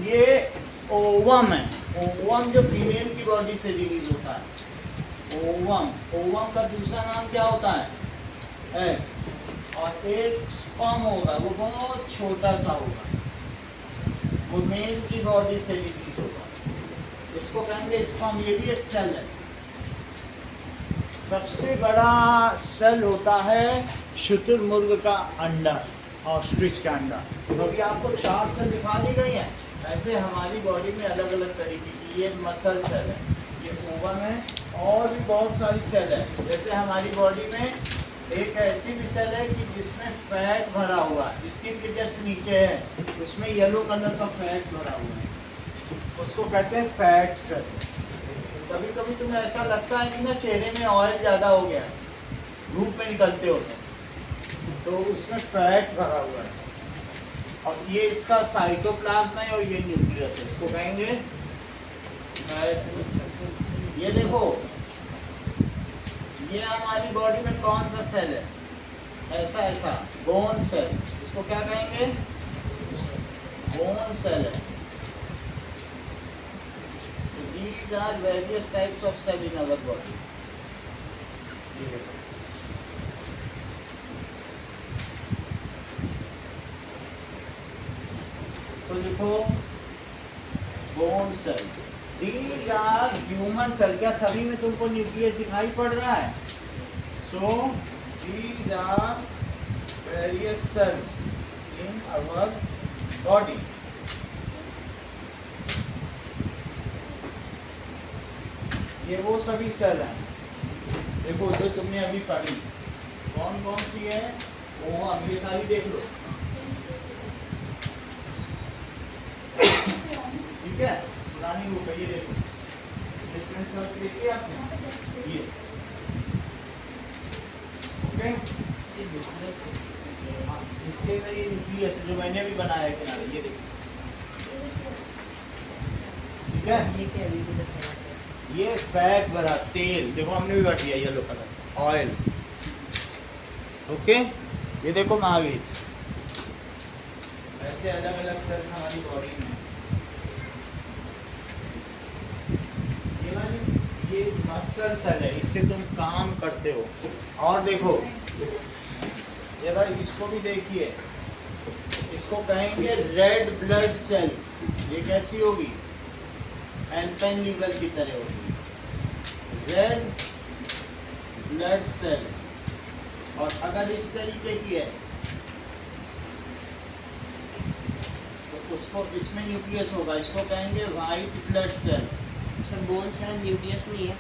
ये ओवम है। ओवम जो फीमेल की बॉडी से रिलीज होता है, ओवम। ओवम का दूसरा नाम क्या होता है? एग। और एक स्पर्म होगा, वो बहुत छोटा सा होगा, वो मेल की बॉडी से रिलीज होगा, इसको कहेंगे स्पर्म। ये भी एक सेल है। सबसे बड़ा सेल होता है शुतुरमुर्ग का अंडा, ऑस्ट्रिच का अंडा। तो अभी आपको 4 सेल दिखा दी गई हैं। ऐसे हमारी बॉडी में अलग अलग तरीके की, ये मसल सेल है, ये ओवम है, और भी बहुत सारी सेल है। जैसे हमारी बॉडी में एक ऐसी भी सेल है कि जिसमें फैट भरा हुआ है, स्किन के जस्ट नीचे है, उसमें येलो कलर का फैट भरा हुआ है, उसको कहते हैं फैट सेल। कभी कभी तुम्हें ऐसा लगता है कि ना चेहरे में ऑयल ज़्यादा हो गया, धूप में निकलते हो तो उसमें फैट भरा हुआ है। और ये इसका साइटोप्लाज्म है और ये न्यूक्लियस है, इसको कहेंगे फैट सेल। ये देखो, ये हमारी बॉडी में कौन सा सेल है? ऐसा ऐसा बोन सेल, इसको क्या कहेंगे? बोन सेल है। These are various types of cell in our body. तो लिखो bone cell. These are human cell। क्या सभी में तुमको न्यूक्लियस दिखाई पड़ रहा है? So these are various cells in our body. ये वो सभी सेल हैं, देखो जो तुमने अभी पढ़ी, कौन कौन सी है? ओवम, ये सारी देख लो, ठीक है? पुरानी बुक है, ये देखो, डिफरेंट सेल्स देखिए आपने, ये ओके। इसके अंदर ये न्यूक्लियस जो मैंने भी बनाया है किनारे, ये देखो, ठीक है? ये फैट भरा तेल, देखो हमने भी भर दिया येलो कलर, ऑयल, ओके। ये देखो महावीर, ऐसे अलग अलग सेल्स हमारी बॉडी में। ये मसल सेल है, इससे तुम काम करते हो। और देखो ये भाई, इसको भी देखिए, इसको कहेंगे रेड ब्लड सेल्स। ये कैसी होगी? एल्पेनलिबल की तरह होगी, रेड ब्लड सेल। और अगर इस तरीके की है तो उसको, इसमें न्यूक्लियस होगा, इसको कहेंगे white blood cell. Sir bone cell nucleus नहीं है,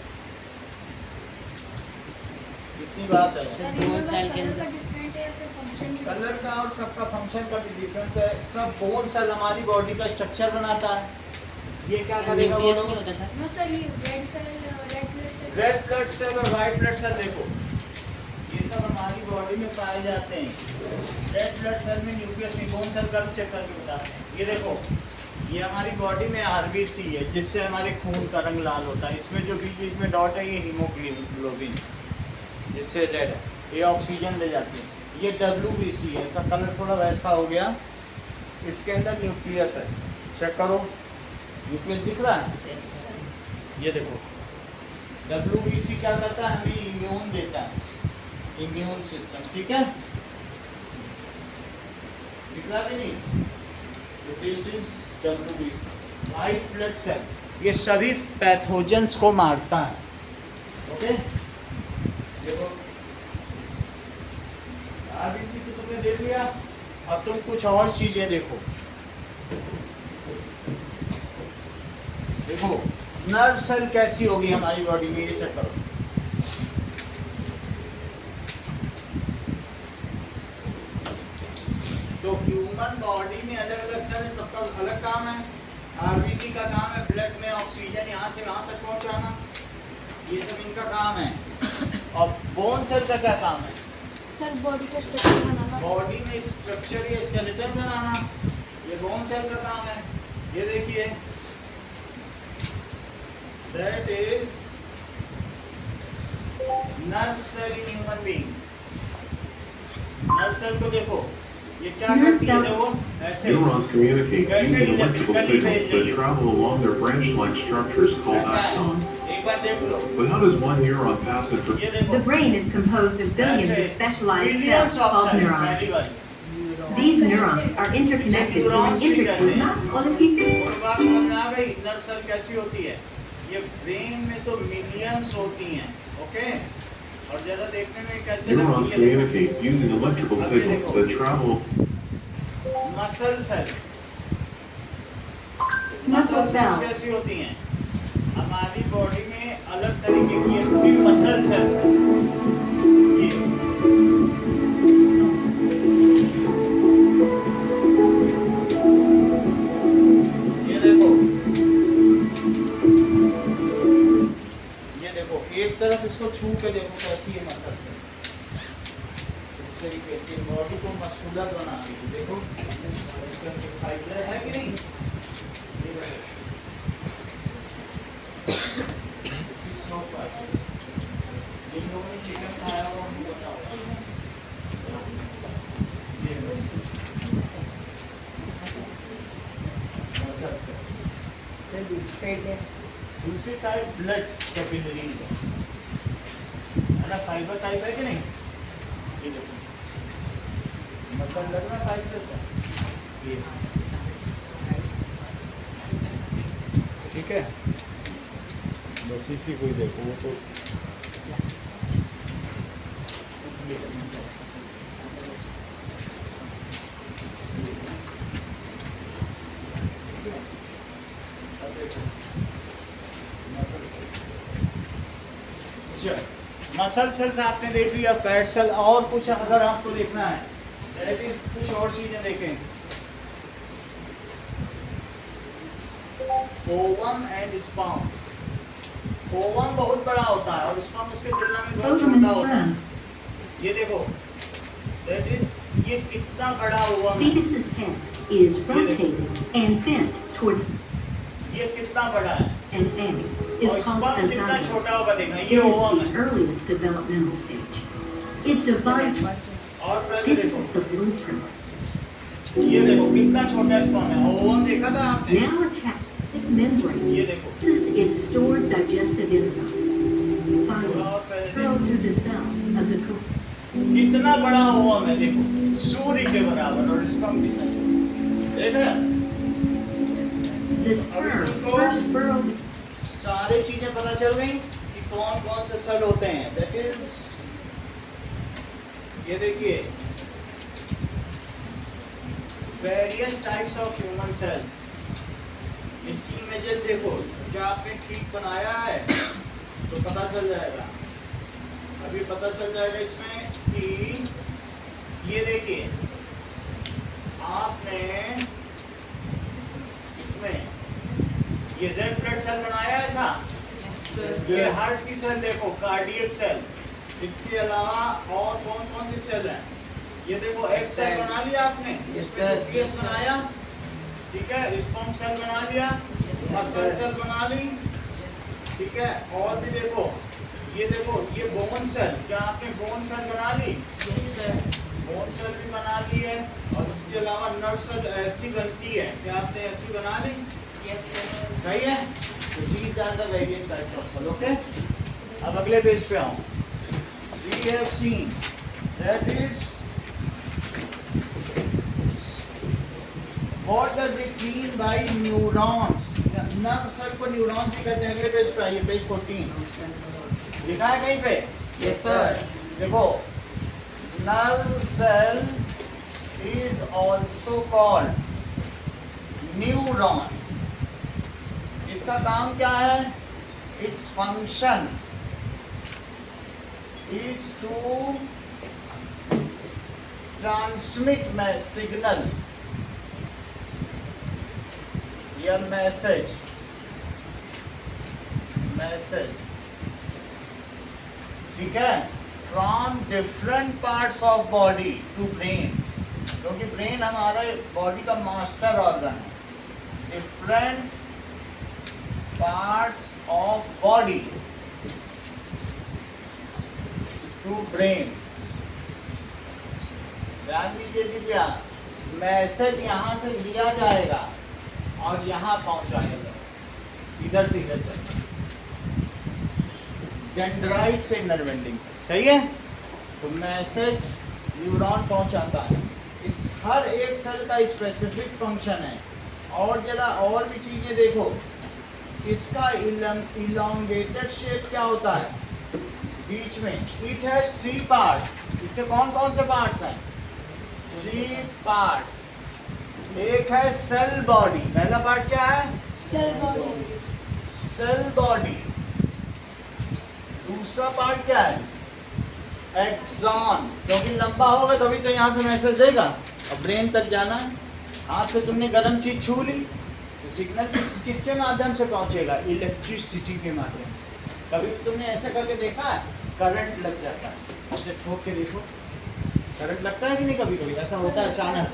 इतनी बात है। सर बोन सेल के अंदर कलर का और सबका फंक्शन का भी डिफरेंस है। सब बोन सेल हमारी बॉडी का स्ट्रक्चर बनाता है। ये क्या करेगा? न्यूक्लियस नहीं होता सर। नो सर, ये रेड ब्लड सेल और वाइट ब्लड सेल, देखो ये सब हमारी बॉडी में पाए जाते हैं। रेड ब्लड सेल में न्यूक्लियस नहीं, बोन सेल का भी चेक करके बताते हैं। ये देखो, ये हमारी बॉडी में आरबीसी है, जिससे हमारे खून का रंग लाल होता है। इसमें जो बीच में डॉट है, ये हीमोग्लोबिन, जिससे रेड है, ये ऑक्सीजन ले जाती है। ये WBC है, इसका कलर थोड़ा वैसा हो गया। इसके अंदर न्यूक्लियस है, चेक करो, न्यूक्लियस दिख रहा है? ये देखो, WBC क्या करता है? हमें इम्यून देता है, इम्यून सिस्टम, ठीक है? दिख रहा भी नहीं? This is WBC, white blood cell. ये सभी पैथोजेंस को मारता है, ओके। देखो RBC तो तुमने देख लिया, अब तुम कुछ और चीजें देखो। देखो नर्व सेल कैसी होगी हमारी बॉडी में, ये चेक करो। तो ह्यूमन बॉडी में अलग अलग सेल है, सबका अलग काम है। आरबीसी का काम है ब्लड में ऑक्सीजन यहाँ से वहाँ तक पहुँचाना, ये सब इनका काम है। और बोन सेल का क्या काम है? सर बॉडी का स्ट्रक्चर बनाना, बॉडी में स्ट्रक्चर या स्केलेटन बनाना, ये बोन सेल का काम है। ये देखिए, that is nerve cell in human being. Nerve cell को देखो, ये क्या Nerve करती है cell. देखो ऐसे Neurons communicate कैसे using electrical electrically signals भेज that रही है travel along their branch-like structures called ऐसा है axons. एक बार देख लो But how does one neuron pass ये information? देखो The brain is composed of billions ऐसे of specialized billions cells of called cells पहली neurons. बात These neurons are interconnected through an intricate knots all the people. और बात समझ में आ गई नर्व सेल कैसी होती है ये ब्रेन में तो मिलियंस होती हैं ओके और जरा देखने में कैसे Neurons लगती है communicate using electrical signals that travel muscle cell Muscle cells cell. कैसी होती हैं हमारी बॉडी में अलग तरीके की है पूरी मसल सेल्स ये देखो एक तरफ इसको छू के देखो कैसी है मसल सेल इस तरीके से बॉडी को मस्कुलर बना रही है देखो इसके अंदर फाइबर है कि नहीं जिन लोगों ने चिकन खाया वो हमको बताओ दूसरी साइड ब्लड कैपिलरी है ना फाइबर टाइप है कि नहीं ये देखो मसल लग रहा फाइबर से ये ठीक है बस इसी को ही देखो वो तो मसल सेल्स आपने देख लिया फैट सेल और कुछ अगर आपको देखना है दैट इज कुछ और चीजें देखें ओवम एंड स्पर्म ओवम बहुत बड़ा होता है और स्पर्म उसके तुलना में बहुत Ovum and छोटा होता है sperm. ये देखो दैट इज ये कितना बड़ा ओवम है Fetus's head is rotated and bent towards ये कितना बड़ा है an egg is और called a स्पर्म कितना zygote. छोटा होगा देखना It ये is ओवम the है earliest developmental stage. It divides. और पहले This is देखो the blueprint. ये देखो कितना छोटा स्पर्म है ओवम देखा था आपने Now attached membrane. ये देखो This is its stored digestive enzymes. Finally, और पहले flow देखो through the cells of the cocoon. कितना बड़ा ओवम है देखो सूर्य के बराबर और स्पर्म कितना छोटा देख रहे हैं The sperm first burrowed. सारी चीजें पता चल गई कि कौन कौन से सेल होते हैं दैट इज ये देखिए various types of human cells इसकी इमेजेस देखो क्या आपने ठीक बनाया है तो पता चल जाएगा अभी पता चल जाएगा इसमें कि ये देखिए आपने इसमें ये रेड ब्लड सेल बनाया है ऐसा ये हार्ट की सेल देखो कार्डियक सेल इसके अलावा और कौन कौन सी सेल है ये देखो एक सेल बना लिया आपने इसमें न्यूक्लियस बनाया ठीक है स्पर्म सेल बना लिया मसल सेल बना ली ठीक है और भी देखो ये बोन सेल क्या आपने बोन सेल बना ली बोन सेल भी बना ली है और इसके अलावा नर्व सेल ऐसी बनती है क्या आपने ऐसी बना ली सही है तो these are the various types of cell okay अब अगले पेज पे आओ we have seen that is what does it mean by neurons nerve cell को न्यूरॉन्स भी कहते हैं अगले पेज पे आइए पेज 14 लिखा है कहीं पे यस सर देखो nerve cell is also called neuron इसका काम क्या है its function is to transmit signal या message ठीक है from different parts of body to brain क्योंकि ब्रेन हमारे बॉडी का मास्टर ऑर्गन है different parts of body to brain ध्यान दीजिए दिव्या मैसेज यहाँ से लिया जाएगा और यहाँ पहुँचाएगा, इधर से इधर चलेगा, डेंड्राइट से नर्व एंडिंग, सही है। तो मैसेज न्यूरॉन पहुँचाता है, इस हर एक सेल का स्पेसिफिक फंक्शन है। और जरा और भी चीज़ें देखो, इसका इलोंगेटेड शेप क्या होता है बीच में, इट हैज 3 पार्ट्स। इसके कौन कौन से पार्ट्स हैं? 3 पार्ट्स। एक है सेल बॉडी, पहला पार्ट क्या है? Cell body. Cell body. दूसरा पार्ट क्या है? एक्सॉन, क्योंकि लंबा होगा तभी तो यहाँ से मैसेज देगा और ब्रेन तक जाना है। हाथ से तुमने गर्म चीज छू ली तो सिग्नल किसके माध्यम से पहुँचेगा? इलेक्ट्रिसिटी के माध्यम से। कभी तुमने ऐसा करके देखा है? करंट लग जाता है, ऐसे ठोक के देखो, करंट लगता है कि नहीं? कभी कभी ऐसा होता है, अचानक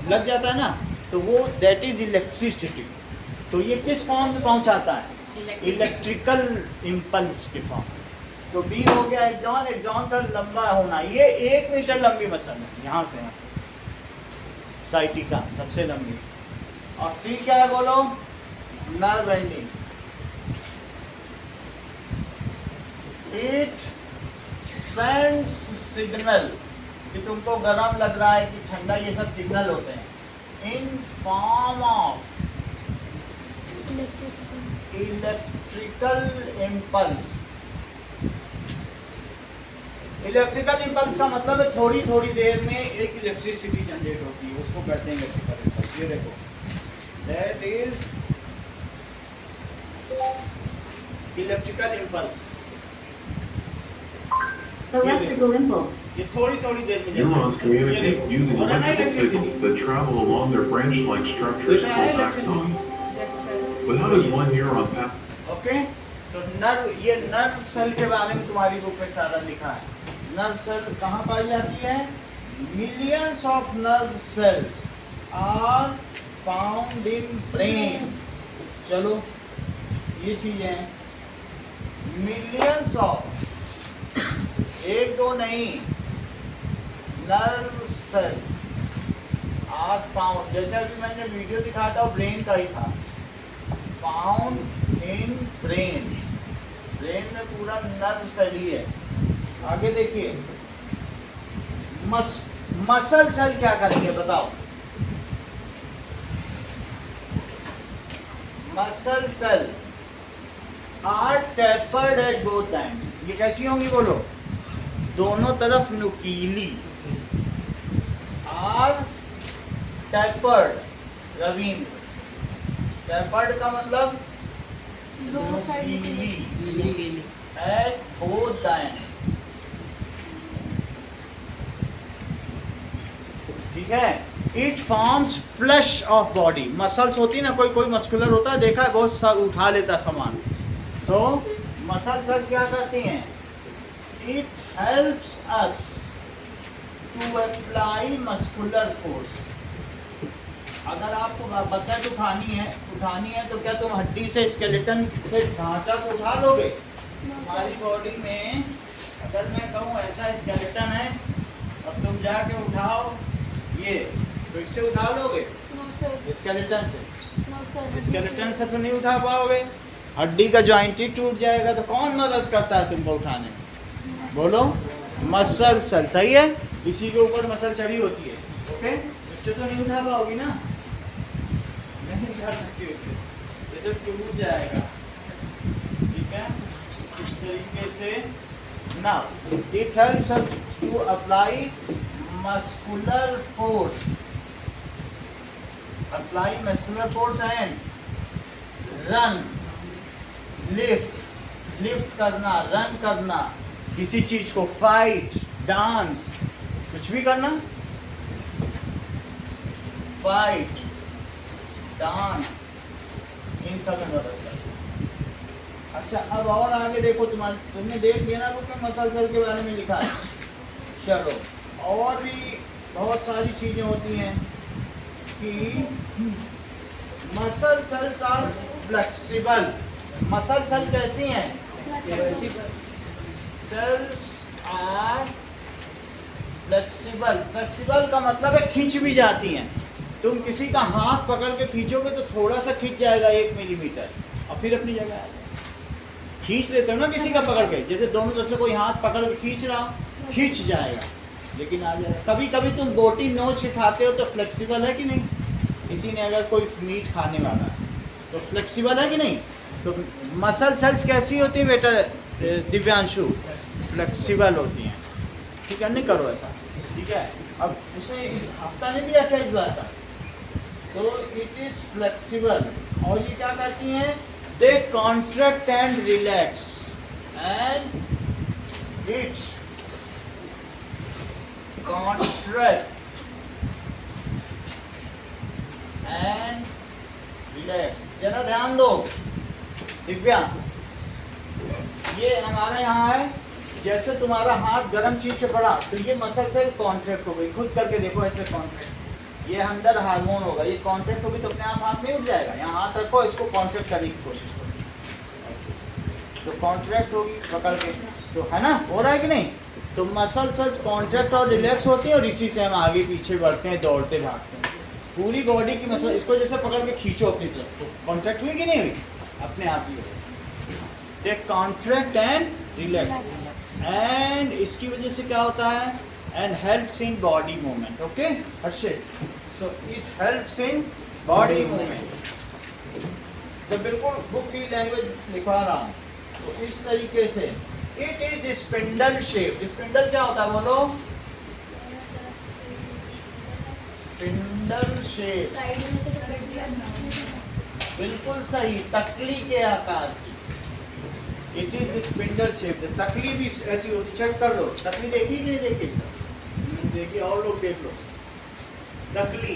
लग जाता है ना, तो वो दैट इज इलेक्ट्रिसिटी। तो ये किस फॉर्म में पहुंचाता है? इलेक्ट्रिकल इम्पल्स के फॉर्म। तो बी हो गया एक्सॉन, एक्सॉन का लंबा होना, ये 1 मीटर लंबी मसल है, यहाँ से यहाँ साइटिका सबसे लंबी। और सी क्या है बोलो? Nerve ending. It sends signal, कि तुमको गर्म लग रहा है कि ठंडा, ये सब सिग्नल होते हैं in form of electrical impulse. Electrical impulse का मतलब है थोड़ी थोड़ी देर में एक इलेक्ट्रिसिटी जनरेट होती है, उसको कहते हैं इलेक्ट्रिकल इम्पल्स। ये देखो, that is electrical impulse. Electrical impulse. ये थोड़ी थोड़ी देर में Neurons communicate using electrical signals that travel along their branch-like structures called axons. But how does one neuron pass? Okay, तो नर्व, ये नर्व सेल के बारे में तुम्हारी बुक में सारा लिखा है। नर्व सेल कहाँ पाई जाती है? Millions of nerve cells are found in brain. चलो, ये चीजें मिलियंस ऑफ, 1-2 नहीं, नर्व सेल आर फाउंड, जैसे अभी मैंने वीडियो दिखाया था वो ब्रेन का ही था, फाउंड इन ब्रेन। ब्रेन में पूरा नर्व सेल ही है। आगे देखिए, मसल सेल क्या करेंगे बताओ? Muscle cell are tapered at both ends. ये कैसी होंगी बोलो? दोनों तरफ नुकीली। आर टेपर्ड, रवींद्र, टेपर्ड का मतलब दोनों साइड नुकीली एट बोथ एंड्स। ठीक है। It forms flash of body. Muscles होती है ना, कोई कोई मस्कुलर होता है, देखा है, बहुत सा उठा लेता है सामान। सो मसल सेल्स क्या करती हैं? It helps us to apply muscular force. अगर आपको बकेट उठानी है तो क्या तुम हड्डी से, स्केलेटन से, ढांचा से उठा लोगे? हमारी बॉडी में अगर मैं कहूँ ऐसा स्केलेटन है और तुम जाके उठाओ ये, तो इससे उठा लोगे? स्केलेटन से, स्केलेटन से तो नहीं उठा पाओगे। हड्डी का जॉइंट ही टूट जाएगा। तो कौन मदद करता है तुमको उठाने में? बोलो, मसल सेल। सही है, इसी के ऊपर मसल चढ़ी होती है। ओके, इससे तो नहीं उठा पाओगी ना, नहीं उठा सकते इससे, ये तो टूट जाएगा। ठीक है, इस तरीके से ना it helps us to apply muscular force, apply muscular force and run, lift करना, रन करना, किसी चीज को, फाइट, डांस, कुछ भी करना, फाइट, डांस, इन सब में मदद करता है। अच्छा, अब और आगे देखो, तुमने देख लिया ना बुक में मसल सेल के बारे में लिखा है। चलो, और भी बहुत सारी चीजें होती हैं कि muscle cells are flexible. Muscle cell कैसी हैं? सेल्स आर फ्लेक्सिबल, फ्लेक्सिबल का मतलब है खींच भी जाती हैं। तुम किसी का हाथ पकड़ के खींचोगे तो थोड़ा सा खींच जाएगा 1 मिलीमीटर और फिर अपनी जगह आ जाएगा। खींच लेते हो ना किसी का पकड़ के, जैसे दोनों तरफ से कोई हाथ पकड़ के खींच रहा हो, खींच जाएगा लेकिन आ जाएगा। कभी कभी तुम बोटी नोच के खाते हो तो फ्लेक्सिबल है कि नहीं? किसी ने अगर कोई मीट खाने वाला है तो फ्लेक्सिबल है कि नहीं? तो मसल सेल्स कैसी होती है बेटा दिव्यांशु? फ्लेक्सिबल होती हैं। ठीक है, नहीं करो ऐसा, ठीक है। अब उसने इस हफ्ता नहीं दिया क्या इस बार का? तो इट इज फ्लेक्सिबल। और ये क्या करती हैं? They contract and relax and it contract and relax. जरा ध्यान दो दिव्या, ये हमारा यहाँ है, जैसे तुम्हारा हाथ गर्म चीज पे पड़ा तो ये मसल सेल कॉन्ट्रैक्ट हो गई। खुद करके देखो ऐसे कॉन्ट्रैक्ट, ये अंदर हार्मोन होगा, ये कॉन्ट्रैक्ट होगी तो अपने आप हाथ नहीं उठ जाएगा। यहाँ हाथ रखो, इसको कॉन्ट्रैक्ट करने की कोशिश करो ऐसे, तो कॉन्ट्रैक्ट होगी पकड़ के, तो है ना, हो रहा है कि नहीं? तो मसल सेल्स कॉन्ट्रैक्ट और रिलैक्स होती हैं और इसी से हम आगे पीछे बढ़ते हैं, दौड़ते भागते हैं। पूरी बॉडी की मसल, इसको जैसे पकड़ के खींचो अपनी तरफ तो कॉन्ट्रैक्ट हुई कि नहीं हुई? अपने आप ही हो। दे कॉन्ट्रैक्ट एंड रिलैक्स एंड इसकी वजह से क्या होता है? And helps in body movement. Okay Harshit, so it helps in body movement. जब बिल्कुल बुक की लैंग्वेज लिखवा रहा हूँ तो इस तरीके से it is spindle shape. Spindle क्या होता है बोलो? स्पिंडल शेप, साइड में से पकड़ लिया ना। बिल्कुल सही, तकली के आकार की। It is spindle shape. तकली भी ऐसी होती, चेक कर लो। तकली देखी कि नहीं देखी? देखिए, और लोग देख लो। तकली,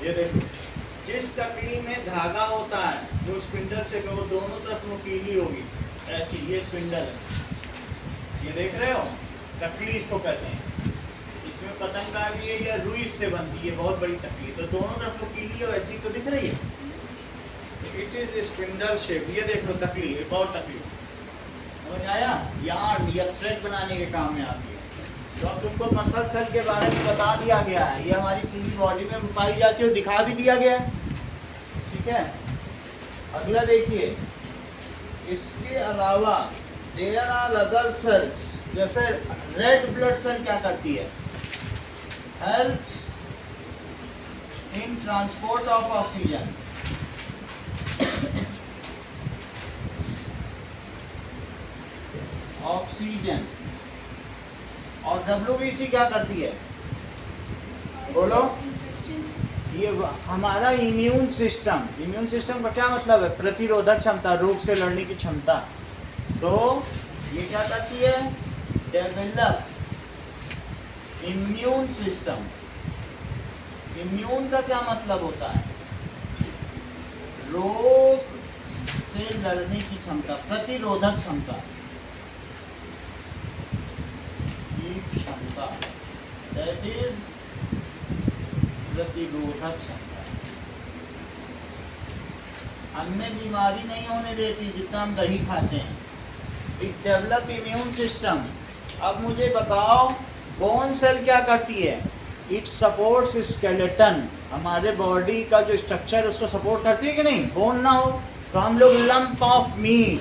ये देखो, जिस तकली में धागा होता है वो स्पिंडल शेप है, वो दोनों तरफ नुकीली होगी ऐसी, ये स्पिंडल है। ये देख रहे हो, तकली इसको कहते हैं। इसमें पतंग आ गई है या रुई से बनती है, बहुत बड़ी तकली, तो दोनों तरफ नुकीली है, वैसी तो दिख रही है। It is spindle shape. ये देख लो तकली, एक और तकली, समझ आया? यार्न या थ्रेड बनाने के काम में आती है। तो अब तुमको मसल सेल के बारे में बता दिया गया है, ये हमारी पूरी बॉडी में पाई जाती है और दिखा भी दिया गया है, ठीक है। अगला देखिए, इसके अलावा देयर आर अदर सेल्स, जैसे रेड ब्लड सेल क्या करती है? Helps in transport of oxygen. Oxygen. और WBC क्या करती है बोलो? ये हमारा इम्यून सिस्टम। इम्यून सिस्टम का क्या मतलब है? प्रतिरोधक क्षमता, रोग से लड़ने की क्षमता। तो ये क्या करती है? Develop immune system. इम्यून का क्या मतलब होता है? रोग से लड़ने की क्षमता, प्रतिरोधक क्षमता की क्षमता, दैट इज प्रतिरोधक क्षमता। हमें बीमारी नहीं होने देती जितना हम दही खाते हैं। It develop immune system. अब मुझे बताओ, बोन सेल क्या करती है? It supports skeleton. हमारे बॉडी का जो स्ट्रक्चर है उसको सपोर्ट करती है कि नहीं? बोन ना हो तो हम लोग लंप ऑफ मीट,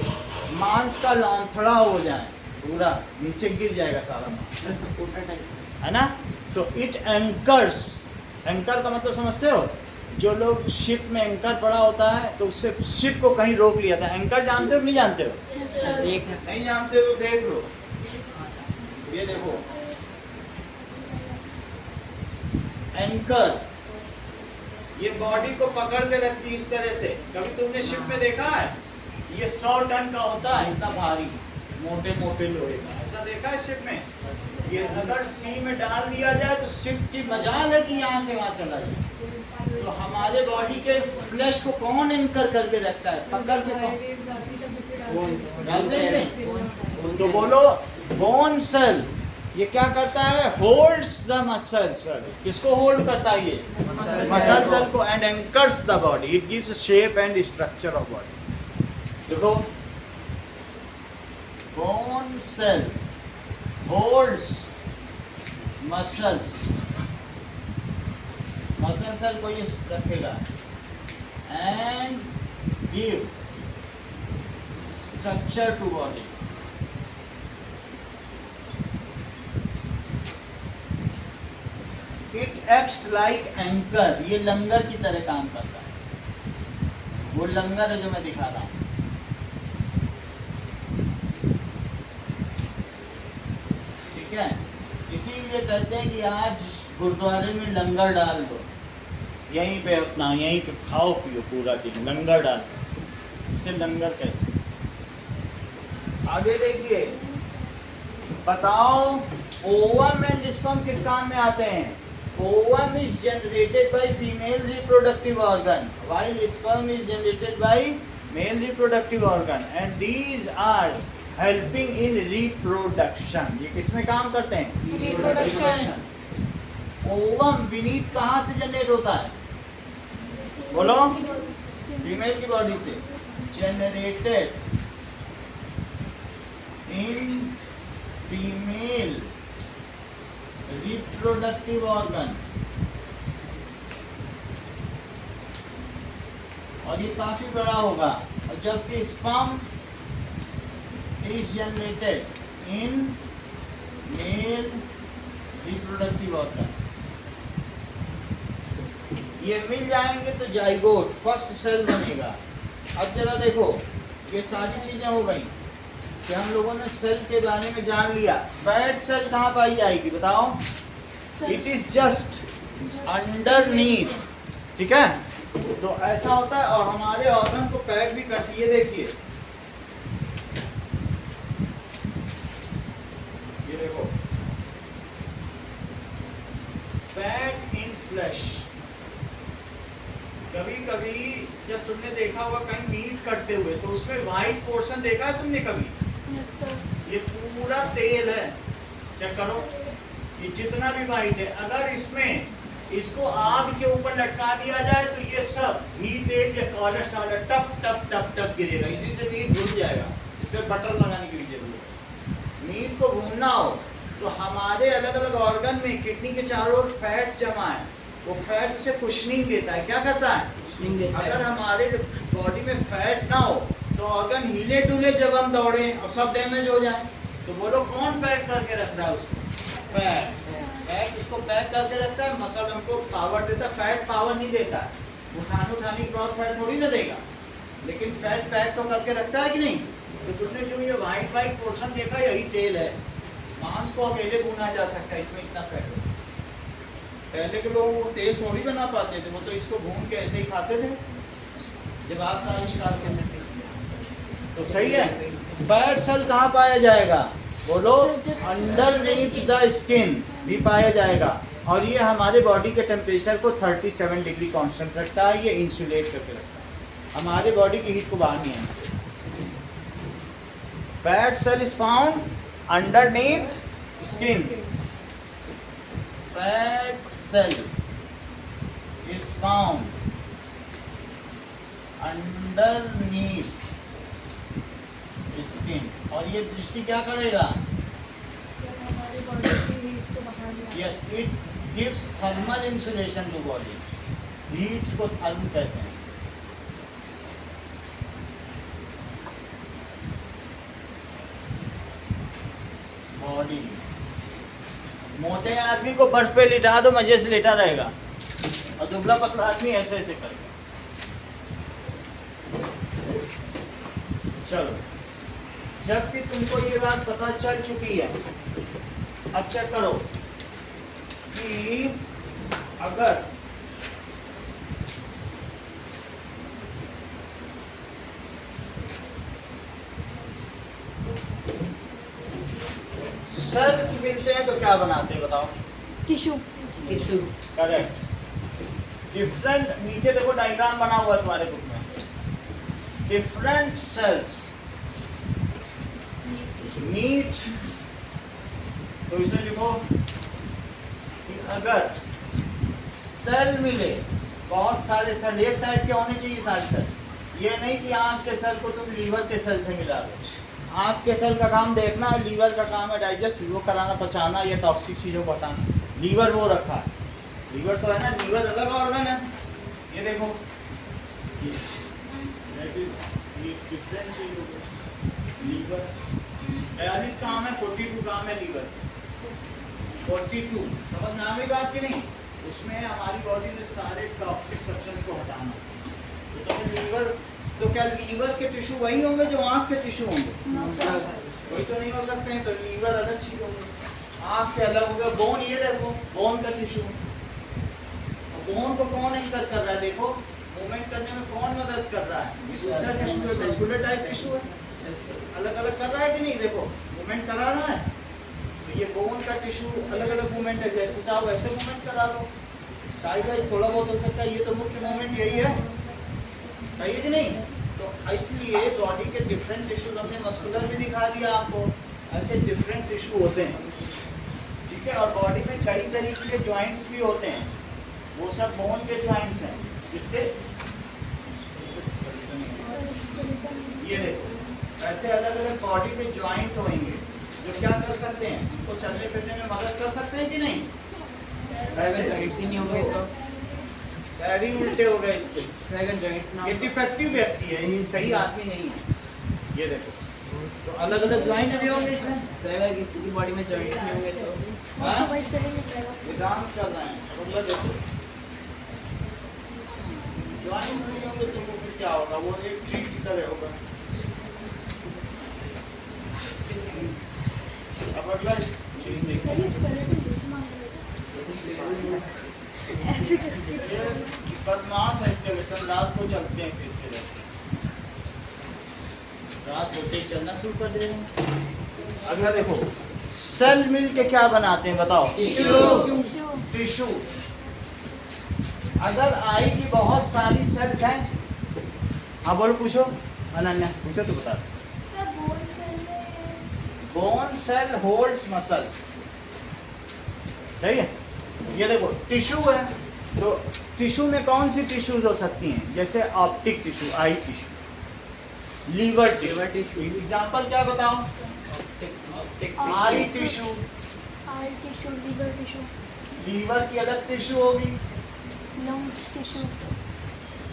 मांस का लौंथड़ा हो जाए, पूरा नीचे गिर जाएगा सारा मांस, है ना? So it anchors. एंकर का मतलब समझते हो? जो लोग शिप में एंकर पड़ा होता है तो उससे शिप को कहीं रोक लिया था। एंकर जानते हो नहीं जानते हो? नहीं जानते हो? देख लो, ये देखो एंकर, ये बॉडी को पकड़ के रखती है इस तरह से। कभी तुमने शिप में देखा है? ये 100 टन का होता है, इतना भारी, मोटे मोटे लोहे का, ऐसा देखा है शिप में? ये अगर सी में डाल दिया जाए तो शिप की मजाल है कि यहाँ से वहाँ चला जाए। तो हमारे बॉडी के फ्लैश को कौन एंकर करके रखता है? पकड़ के डालते हैं। तो बोलो, बोन सेल ये क्या करता है? Holds the muscle cell. किसको होल्ड करता है ये? मसल सेल को। And anchors the body. It gives shape and structure of body. देखो, bone cell holds muscles, muscle cell को ये रखेगा and give structure to body. It acts like anchor, ये लंगर की तरह काम करता है। वो लंगर है जो मैं दिखा रहा हूँ। ठीक है, इसीलिए कहते हैं कि आज गुरुद्वारे में लंगर डाल दो, यहीं पे अपना यहीं पे खाओ पियो पूरा दिन, लंगर डाल दो, इसे लंगर कहते हैं। आगे देखिए, बताओ ओवम एंड स्पर्म किस काम में आते हैं? Ovum is generated by female reproductive organ, while sperm is generated by male reproductive organ, and these are helping in reproduction. ये किस में काम करते हैं? Reproduction. ओवम बीनीथ कहाँ से जनरेट होता है? बोलो, फीमेल की बॉडी से। Generated in female reproductive organ, और ये काफी बड़ा होगा। और जबकि sperm is generated in male reproductive organ. ये मिल जाएंगे तो जाइगोट फर्स्ट सेल बनेगा। अब जरा देखो, ये सारी चीजें हो गई कि हम लोगों ने सेल के बारे में जान लिया। फैट सेल कहाँ पाई जाएगी बताओ? It is just underneath. ठीक है, तो ऐसा होता है, और हमारे ऑर्गन को पैक भी करती है। देखिए ये देखो, फैट इन फ्लैश। कभी कभी जब तुमने देखा होगा कहीं मीट करते हुए, तो उसमें व्हाइट पोर्शन देखा है तुमने कभी? Yes, sir. ये पूरा तेल है, चेक करो, ये जितना भी व्हाइट है। अगर इसमें इसको आग के ऊपर लटका दिया जाए तो ये सब घी तेल या कोलेस्ट्रॉल टप टप टप टप गिरेगा। इसी से मीट भून जाएगा, इस पर बटर लगाने की भी जरूरत है। मीट को भूनना हो तो हमारे अलग अलग ऑर्गन में किडनी के चारों ओर फैट जमा है, वो फैट से कुशनिंग देता है। क्या करता है? अगर हमारे बॉडी में फैट ना हो तो ऑर्गन हिले डुले जब हम दौड़े और सब डैमेज हो जाए, तो बोलो कौन पैक करके रख रहा है उसको? फैट। फैट उसको पैक करके रखता है। मसल हमको पावर देता है, फैट पावर नहीं देता है। उठाने की पावर फैट थोड़ी ना देगा, लेकिन फैट पैक तो करके रखता है कि नहीं? तो तुमने जो ये व्हाइट व्हाइट पोर्शन देखा, यही तेल है। मांस को अकेले भुना जा सकता है, इसमें इतना फैट है। पहले के लोग वो तेल थोड़ी बना पाते थे, वो तो इसको भून के ऐसे ही खाते थे जब आपका आविष्कार करने थे। तो सही है। फैट सेल कहाँ पाया जाएगा? बोलो, अंडरनीथ द स्किन भी पाया जाएगा। और ये हमारे बॉडी के टेम्परेचर को 37 डिग्री कांस्टेंट रखता है। ये इंसुलेट करके रखता है, हमारे बॉडी की हीट को बाहर नहीं आने। Fat cell is found underneath skin. Fat cell is found underneath skin. और ये दृष्टि क्या करेगा? हमारी बॉडी की हीट को बाहर ले आता है। Yes, it gives thermal insulation to body. Heat को थर्म कहते हैं। बॉडी, मोटे आदमी को बर्फ पे लिटा दो, मजे से लेटा रहेगा, और दुबला पतला आदमी ऐसे ऐसे करेगा। चलो, जबकि तुमको ये बात पता चल चुकी है, अब चेक करो कि अगर सेल्स मिलते हैं तो क्या बनाते हैं बताओ? टिश्यू। टिश्यू। करेक्ट। डिफरेंट, नीचे देखो डायग्राम बना हुआ है तुम्हारे बुक में। डिफरेंट सेल्स नीट, तो इसे लिखो कि अगर सेल मिले, बहुत सारे सेल एक टाइप के होने चाहिए सारे सेल। ये नहीं कि आंख के सेल को तुम लीवर के सेल से मिला दो। आँख के सेल का काम देखना है, लीवर का काम है डाइजेस्ट, वो कराना, पचाना, या टॉक्सिक चीज़ों को हटाना। लीवर वो रखा है, लीवर तो है ना, लीवर अलग ऑर्गन है। ये देखो, दैट इज डिफरेंट चीज हो गई। लीवर 42 काम है, 42 काम है लीवर, 42 समझ में आ गई बात कि नहीं? उसमें हमारी बॉडी में सारे टॉक्सिक सब्सटेंस को हटाना। तो लीवर, तो क्या लीवर के टिश्यू वही होंगे जो आँख के टिश्यू होंगे? वही तो नहीं हो सकते हैं, तो लीवर अलग चीज होंगे, आँख के अलग होगा। बोन, ये देखो बोन का टिश्यू, बोन को कौन एंकर कर रहा है? देखो मूवमेंट करने में कौन मदद कर रहा है? दूसरा टिश्यू है, मस्कुलर टाइप टिश्यू है, अलग अलग कर रहा है कि नहीं? देखो मूवमेंट करा रहा है, तो ये बोन का टिश्यू अलग अलग मूवमेंट है, जैसे चाहो वैसे मूवमेंट करा लो, साइड वाइज थोड़ा बहुत हो सकता है। ये तो मुख्य मूवमेंट यही है, सही है कि नहीं? तो इसलिए बॉडी के डिफरेंट टिश्यूज, हमने मस्कुलर भी दिखा दिया आपको, ऐसे डिफरेंट टिश्यू होते हैं, ठीक है। और बॉडी में कई तरीके के जॉइंट्स भी होते हैं, वो सब बोन के जॉइंट्स हैं, जिससे ये देखो ऐसे अलग अलग बॉडी के जॉइंट होंगे जो क्या कर सकते हैं, उनको चलने फिरने में मदद कर सकते हैं कि नहीं? पैरी उल्टे हो गए इसके, ये डिफेक्टिव व्यक्ति है, ये सही आदमी नहीं है। ये देखो, तो अलग अलग जॉइंट भी होंगे इसमें, किसी की बॉडी में जॉइंट्स नहीं होंगे तो हाँ? तो भाई चलेंगे ये डांस कर रहे हैं, मतलब देखो जॉइंट्स नहीं होंगे तो वो फिर क्या होगा? वो एक ट्री की तरह होगा। अब अगला चीज देखिए, ऐसे करके ये बदमाश है इसके वेतन, रात को चलते हैं फिर रात होते ही चलना शुरू कर दे रहे हैं। अगला देखो, सेल मिल के क्या बनाते हैं बताओ? टिश्यू। अगर आई की बहुत सारी सेल्स हैं, हाँ बोलो, पूछो अनन्या, पूछो तो बता दो। Sir bone cell bone cell holds muscles, सही है। ये देखो टिश्यू है, तो टिश्यू में कौन सी टिश्यूज हो सकती हैं? जैसे ऑप्टिक टिश्यू, आई टिश्यू, लीवर टिश्यू। एग्जांपल क्या बताओ? आई टिश्यू, आई टिश्यू, लीवर टिश्यू, लीवर की अलग टिश्यू होगी लंग्स टिश्यू,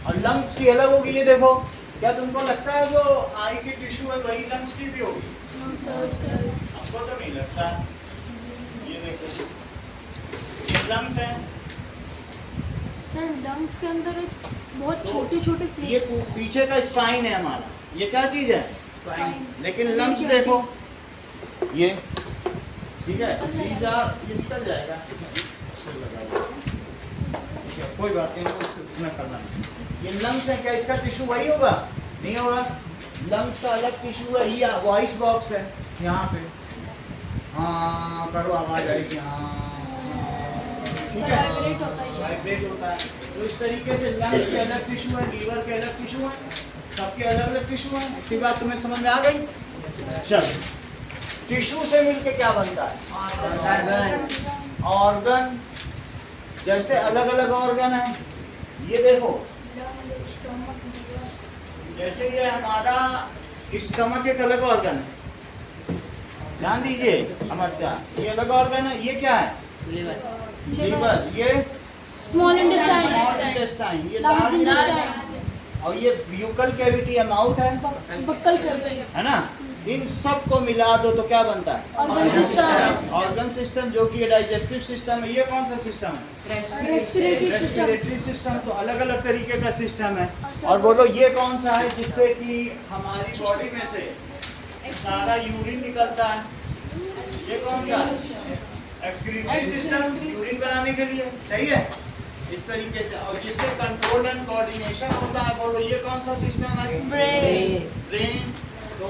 और लंग्स की अलग होगी। ये देखो, क्या तुमको लगता है जो आई की टिश्यू है वही लंग्स की भी होगी? आपको तो नहीं लगता। ये देखो, ये लंग्स हैं। सर लंग्स के अंदर एक बहुत छोटे छोटे ये पीछे का स्पाइन है हमारा, ये क्या चीज है? स्पाइन। लेकिन लंग्स देखो, ये ठीक है, ये निकल जाएगा, कोई बात नहीं, उसमें करना नहीं। ये लंग्स है, क्या इसका टिश्यू वही होगा? नहीं होगा, लंग्स का अलग टिश्यू है। ये वॉइस बॉक्स है यहाँ पे, हाँ करो आवाज आएगी, हाँ ठीक है, वाइब्रेट होता है। तो इस तरीके से लंग्स के अलग टिश्यू है, लीवर के अलग टिश्यू है, सबके अलग अलग टिश्यू है। इसी बात तुम्हें समझ में आ गई? चलो, टिश्यू से मिलके क्या बनता है? ऑर्गन। जैसे अलग अलग ऑर्गन है, ये देखो, जैसे ये हमारा स्टमक एक अलग ऑर्गन है, ध्यान दीजिए हमारा, ये अलग ऑर्गन है। ये क्या है? लीवर। ये स्मॉल स्मॉल इंटेस्टाइन, इंटेस्टाइन, ये लार्ज लार्ज इंटेस्टाइन, और ये ब्यूकल कैविटी है, माउथ है, बक्कल कैविटी, है ना? इन सब को मिला दो तो क्या बनता है? ऑर्गन सिस्टम, ऑर्गन सिस्टम, जो कि डाइजेस्टिव सिस्टम है। ये कौन सा सिस्टम है? Respiratory system, respiratory system. तो अलग अलग तरीके का सिस्टम है। और बोलो ये कौन सा है जिससे कि हमारी बॉडी में से सारा यूरिन निकलता है? ये कौन सा? एक्सक्रीटरी सिस्टम, यूरिन बनाने के लिए, सही है। इस तरीके से, और जिससे कंट्रोल एंड कोऑर्डिनेशन होता है, बोलो ये कौन सा सिस्टम है? ब्रेन। तो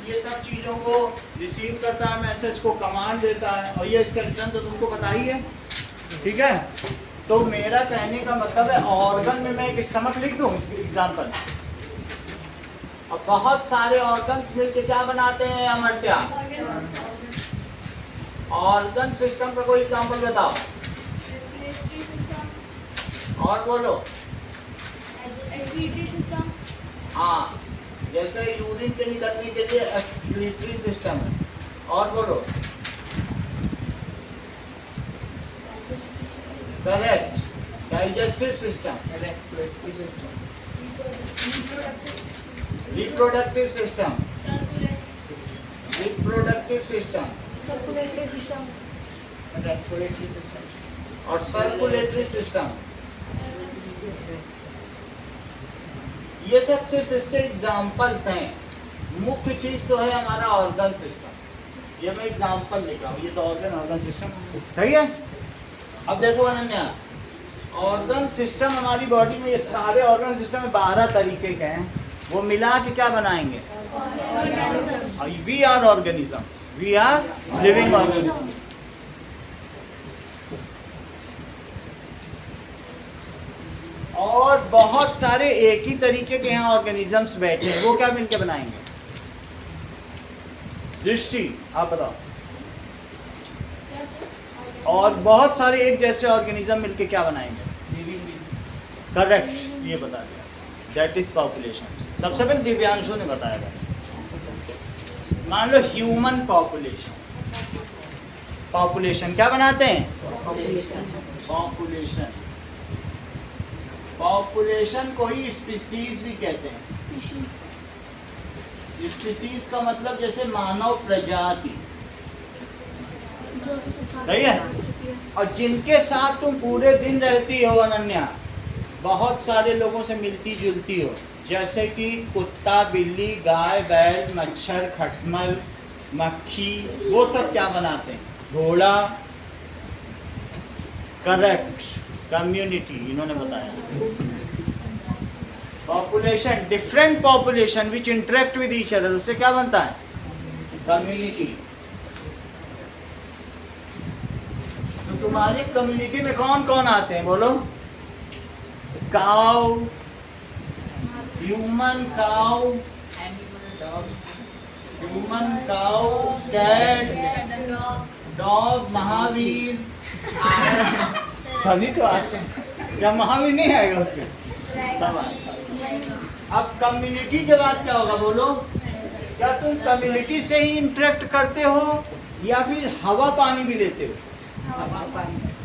ये सब चीज़ों को रिसीव करता है, मैसेज को कमांड देता है, और ये इसका रिटर्न तो तुमको पता ही है, ठीक है। तो मेरा कहने का मतलब है, ऑर्गन में मैं एक स्टमक लिख दूं एग्जाम्पल, और बहुत सारे ऑर्गन्स मिलकर क्या बनाते हैं अमर्त्या? ऑर्गन सिस्टम का कोई एग्जाम्पल बताओ, और बोलो। एक्सक्रीटरी सिस्टम, हाँ, जैसे यूरिन के निकलने के लिए एक्सक्रीटरी सिस्टम है। और बोलो, correct, digestive system, respiratory system, reproductive system, reproductive system circulatory system, respiratory system, और सर्कुलेटरी सिस्टम। ये सब सिर्फ इसके एग्जाम्पल्स हैं। मुख्य चीज तो है हमारा ऑर्गन सिस्टम। ये मैं एग्जाम्पल लिखा हूँ, ये तो ऑर्गन सिस्टम सही है। अब देखो अनन्या, ऑर्गन सिस्टम हमारी बॉडी में, ये सारे ऑर्गन सिस्टम 12 तरीके के हैं, वो मिला के क्या बनाएंगे? We are organisms, we are living organism. और बहुत सारे एक ही तरीके के यहाँ ऑर्गेनिजम्स बैठे हैं, वो क्या मिलके बनाएंगे? दृष्टि, आप बताओ। और बहुत सारे एक जैसे ऑर्गेनिज्म मिलके क्या बनाएंगे? करेक्ट, ये बता दिया, दैट इज पॉपुलेशन। सबसे पहले दिव्यांशु ने बताया था। मान लो ह्यूमन पॉपुलेशन, पॉपुलेशन क्या बनाते हैं? पॉपुलेशन। पॉपुलेशन को ही स्पीसीज भी कहते हैं। स्पीसीज का मतलब जैसे मानव प्रजाति, सही है। और जिनके साथ तुम पूरे दिन रहती हो अनन्या, बहुत सारे लोगों से मिलती जुलती हो, जैसे कि कुत्ता, बिल्ली, गाय, बैल, मच्छर, खटमल, मक्खी, वो सब क्या बनाते हैं? घोड़ा। करेक्ट, कम्युनिटी, इन्होंने बताया। Population, different population which interact with each other, उससे क्या बनता है? कम्युनिटी। तो तुम्हारी कम्युनिटी में कौन कौन आते हैं बोलो? Cow, human cow, cat, dog, Mahavir, सभी तो आते हैं। क्या महावीर नहीं आएगा उसमें? सब आएगा। अब कम्युनिटी के बाद क्या होगा बोलो? क्या तुम कम्युनिटी से ही इंटरेक्ट करते हो या फिर हवा पानी भी लेते हो?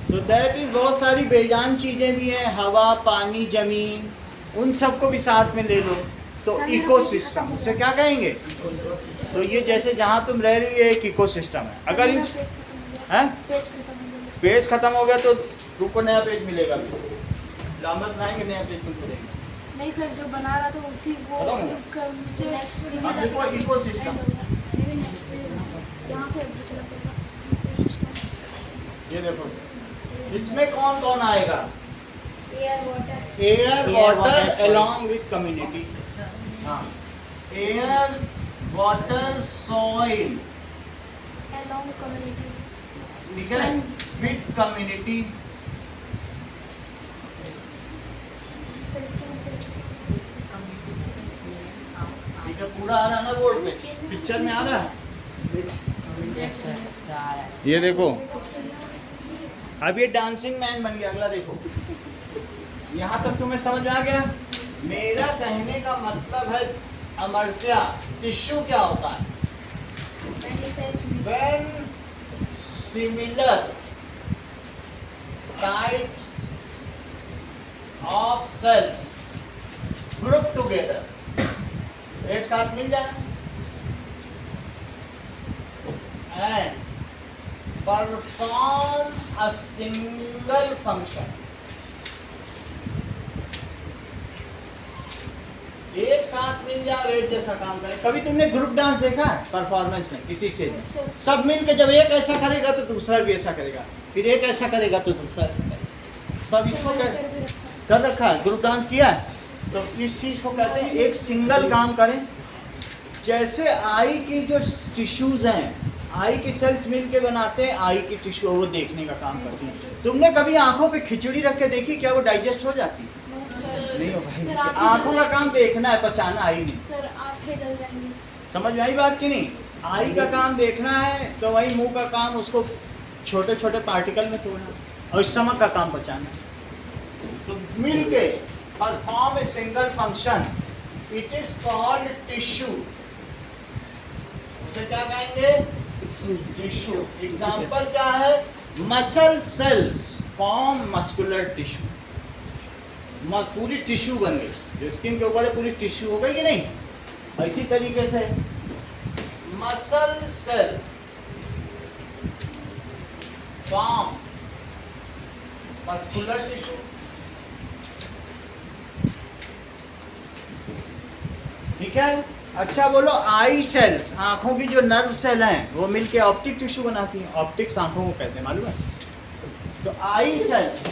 तो दैट इज, बहुत सारी बेजान चीजें भी हैं, हवा, पानी, जमीन, उन सबको भी साथ में ले लो तो इकोसिस्टम, उसे क्या कहेंगे? तो ये जैसे जहाँ तुम रह रही हो एक इकोसिस्टम है। अगर इस पेज खत्म हो गया तो तुमको नया पेज मिलेगा, लामस लाएंगे नया पेज तुमको देंगे। नहीं सर, जो बना रहा था उसी वो इकोसिस्टम। यहाँ से ये देखो, इसमें कौन कौन आएगा? Air water along with community। हाँ, air water soil along community, ठीक है, विद कम्युनिटी। सर इसके नीचे ठीक है, पूरा आ रहा है ना बोर्ड पे, पिक्चर में आ रहा है। ये देखो, अब ये डांसिंग मैन बन गया। अगला देखो, यहाँ तक तुम्हें समझ आ गया? मेरा कहने का मतलब है अमर्त्या, टिश्यू क्या होता है? When similar types of cells group together, एक साथ मिल जाए and perform a single function, एक साथ मिल जाए, एक जैसा काम करे। कभी तुमने ग्रुप डांस देखा है परफॉर्मेंस में किसी स्टेज में? सब मिलकर जब एक ऐसा करेगा तो दूसरा भी ऐसा करेगा, फिर एक ऐसा करेगा तो दूसरा ऐसा करेगा, सब इसको कर रखा है, ग्रुप डांस किया है। तो इस चीज को कहते हैं एक सिंगल काम करें। जैसे आई की जो टिश्यूज हैं, आई की सेल्स मिल के बनाते हैं आई की टिश्यू, वो देखने का काम करती है। तुमने कभी आंखों पे खिचड़ी रख के देखी? क्या वो डाइजेस्ट हो जाती है? नहीं हो पाएगी। आंखों का काम देखना है, पचाना आई नहीं। सर आंखें जल जाएंगी। समझ में आई बात कि नहीं? आई का काम देखना है तो वही मुंह का काम उसको छोटे छोटे पार्टिकल में तोड़ना, और स्टमक का काम पचाना। तो मिल के perform a single function it is called tissue. उसे क्या कहेंगे? टिश्यू। एग्जाम्पल क्या है? Muscle cells form muscular tissue. पूरी टिश्यू बन गई, जो स्किन के ऊपर है पूरी टिश्यू हो गई कि नहीं? इसी तरीके से muscle cell forms muscular tissue. ठीक है। अच्छा बोलो, आई सेल्स, आंखों की जो नर्व सेल हैं वो मिलके ऑप्टिक टिश्यू बनाती हैं। ऑप्टिक्स आंखों को कहते हैं, मालूम है? सो आई सेल्स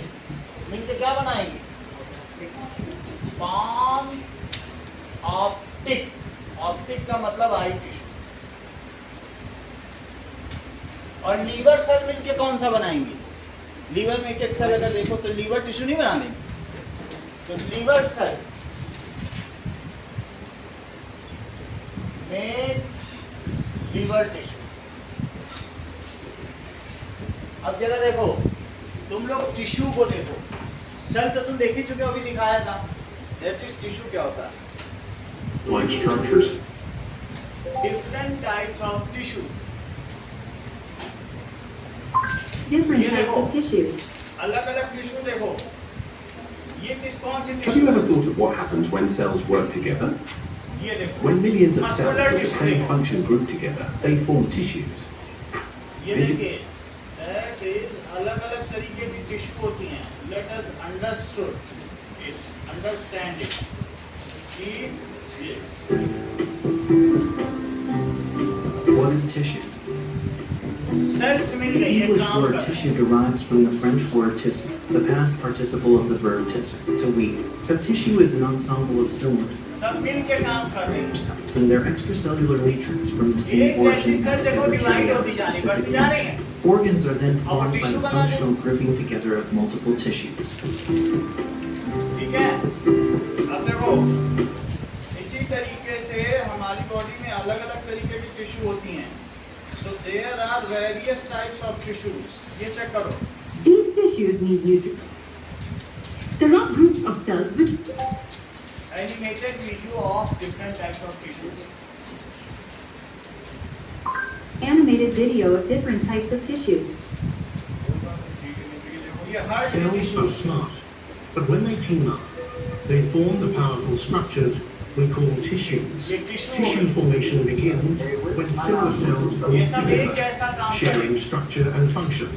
मिलके क्या बनाएंगी? Form optic. ऑप्टिक का मतलब आई टिश्यू। और लीवर सेल मिलके कौन सा बनाएंगे? लीवर में एक सेल अगर देखो तो लीवर टिश्यू नहीं बना देंगे। तो liver cells main liver tissue. अब जरा देखो, तुम लोग टिश्यू को देखो। सेल तो तुम देख ही चुके हो, अभी दिखाया था। टिश्यू क्या होता है? Like structures. Different types of tissues. Different types of tissues. अलग अलग टिश्यू देखो। ये कौन सी Have you tissue? ever thought of what happens when cells work together? ये देखो, When millions of cells Muscular with the tissue. same function group together, they form tissues. ये This is- देखिए, that is अलग अलग तरीके की tissue होती हैं। Let us understand it कि ये What is tissue? सेल्स मिल The गई है English काम word कर। tissue derives from the French word tissu, the past participle of the verb tisser, to weave. A tissue is an ensemble of cylinders सब मिल के काम कर रहे हैं। cells and their extracellular matrix from the same एक जैसी origin cell come देखो together to divide carry out होती a जा रही, specific बढ़ती जा रही function. हैं। Organs are then अब formed by tissue the बना दें। functional grouping together of multiple tissues. ठीक है। अब देखो, इसी तरीके से हमारी बॉडी में अलग अलग तरीके की टिश्यू होती हैं। So there are various types of tissues. ये चेक करो। These tissues need nutrients. There are groups of cells which Animated video of different types of tissues. animated video of different types of tissues. ये hard Cells tissue. are smart, but when they team up, they form the powerful structures we call tissues. ये tissue Tissue formation begins when similar cells ये group सब एक together, जैसा काम sharing करें। structure and function,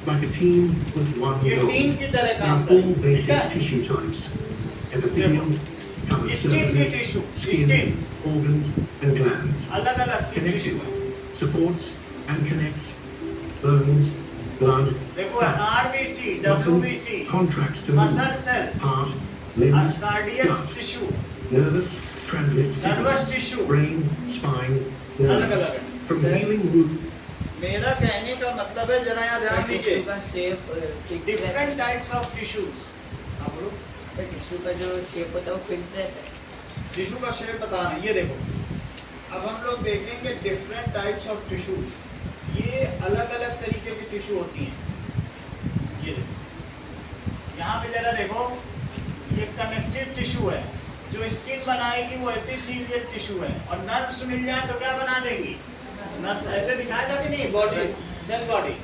like a team with one ये goal. Team की तरह There काम are four करें। ठीक basic है? tissue types. Epithelium covers Skin की surfaces, tissue, skin, skin. organs, and glands. अलग अलग की Connective tissue। supports and connects bones, blood, देखो fat, RBC, muscle, WBC, contracts to muscle move, cells, heart, limbs, cardiac gut, tissue, nervous, transmits nervous signals, tissue। brain, spine, अलग nerves. अलग है। From healing root, मेरा कहने का मतलब है, जरा यहाँ ध्यान टिश्यू दीजिए, का शेप फिक्स रहता डिफरेंट है। Types of tissues. हाँ बोलो। सर टिश्यू का जो शेप होता है वो फिक्स रहता है। टिश्यू का शेप बता रहे हैं, ये देखो। अब हम लोग देखेंगे डिफरेंट टाइप्स ऑफ टिश्यूज। ये अलग अलग तरीके की टिश्यू होती हैं। ये देखो, यहाँ पे जरा देखो, ये कनेक्टिव टिश्यू है। जो स्किन बनाएगी वो एपिथेलियल टिश्यू है। और नर्व्स मिल जाए तो क्या बना देंगी? नर्व्स ऐसे दिखाया था कि नहीं? Body, cell body,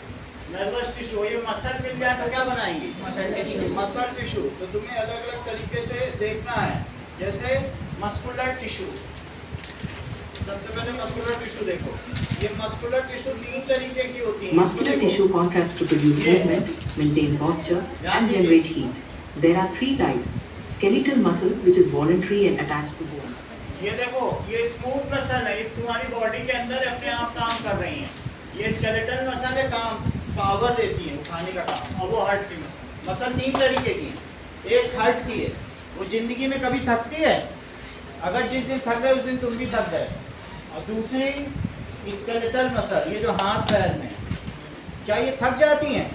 nervous tissue. ये मसल मिल जाए तो क्या बनाएंगी? Muscle tissue. Muscle tissue. तो तुम्हें अलग अलग तरीके से देखना है। जैसे मस्कुलर टिश्यू, सबसे पहले मस्कुलर टिश्यू देखो। ये मस्कुलर टिश्यू 3 तरीके की होती है। Muscular tissue contracts to produce movement, maintain posture, and generate heat. There are 3 types. Skeletal muscle, which is voluntary and attached to bones. ये देखो, ये स्मूथ मसल है, ये तुम्हारी बॉडी के अंदर अपने आप काम कर रही हैं। ये स्केलेटल मसल है, काम पावर देती है उठाने का काम। और वो हार्ट की मसल। मसल 3 तरीके की है। एक हार्ट की है, वो जिंदगी में कभी थकती है? अगर जिस दिन थक गए उस दिन तुम भी थक गए। और दूसरी स्केलेटल मसल, ये जो हाथ पैर में, क्या ये थक जाती हैं?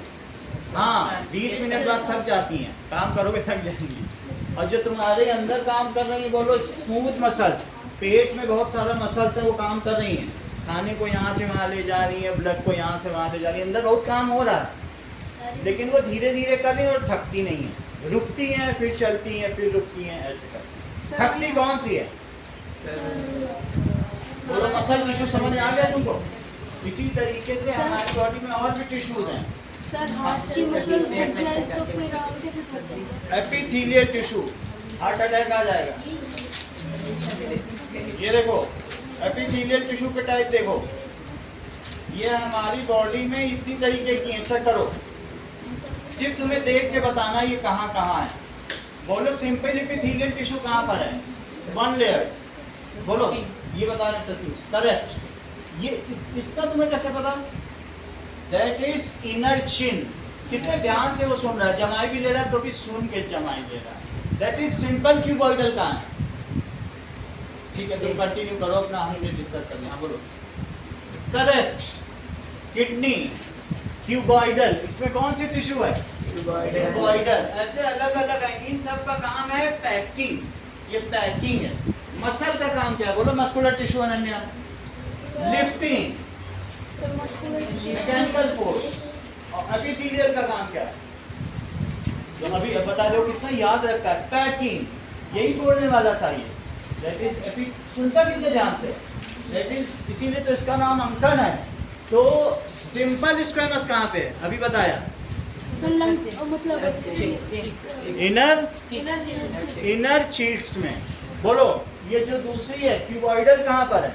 हाँ, 20 मिनट बाद थक जाती हैं। काम करोगे थक जाएंगी। और जो तुम्हारे अंदर काम कर रही है, बोलो स्मूथ मसल्स, पेट में बहुत सारा मसल्स है, वो काम कर रही हैं। खाने को यहाँ से वहाँ ले जा रही है, ब्लड को यहाँ से वहाँ ले जा रही है, अंदर बहुत काम हो रहा है। लेकिन वो धीरे धीरे कर रही है और थकती नहीं है। रुकती हैं, फिर चलती हैं, फिर रुकती हैं, ऐसे करती हैं। खटली कौन सी है? बोलो मसल टिश्यू समझ में आ गया तुमको? इसी तरीके से हमारी बॉडी में और भी टिश्यूज हैं। सर हार्ट की मसल फट जाए तो फिर आप कैसे सोचेंगे? एपिथेलियल टिश्यू, हार्ट अटैक आ जाएगा। ये देखो एपिथेलियल टिश्यू के टाइप देखो, ये हमारी बॉडी में इतनी तरीके की हैं। चेक करो, सिर्फ तुम्हें देख के बताना ये कहाँ कहाँ है। बोलो सिंपल एपिथेलियल टिश्यू कहाँ पर है? One layer. बोलो ये बता रहे प्रत्युष, करेक्ट। ये इसका तुम्हें कैसे पता? दैट इज इनर चिन। कितने ध्यान से वो सुन रहा है, जमाई भी ले रहा है तो भी सुन के जमाई ले रहा है। दैट इज सिंपल क्यूबॉइडल कहाँ है? ठीक है तुम कंटिन्यू करो अपना, हमने डिस्कस कर लिया। बोलो करेक्ट, किडनी क्यूबॉइडल। इसमें कौन सी टिश्यू है? क्यूबॉइडल। ऐसे अलग अलग है, इन सब का काम है पैकिंग। ये पैकिंग है। मसल का काम क्या है? बोलो muscular tissue Ananya. Lifting, mechanical force. और एपिथेलियल का काम क्या है? तो अभी अब बता दो कितना याद रखता है? पैकिंग। यही बोलने वाला था ये। That is AP. सुनता कितने ध्यान से? दैट इज, इसीलिए तो इसका नाम अंकन है। तो सिंपल स्क्वेमस कहाँ पे है? अभी बताया। सर लंग्स मतलब इनर चीक्स में। बोलो ये जो दूसरी है क्यूबॉइडल कहाँ पर है?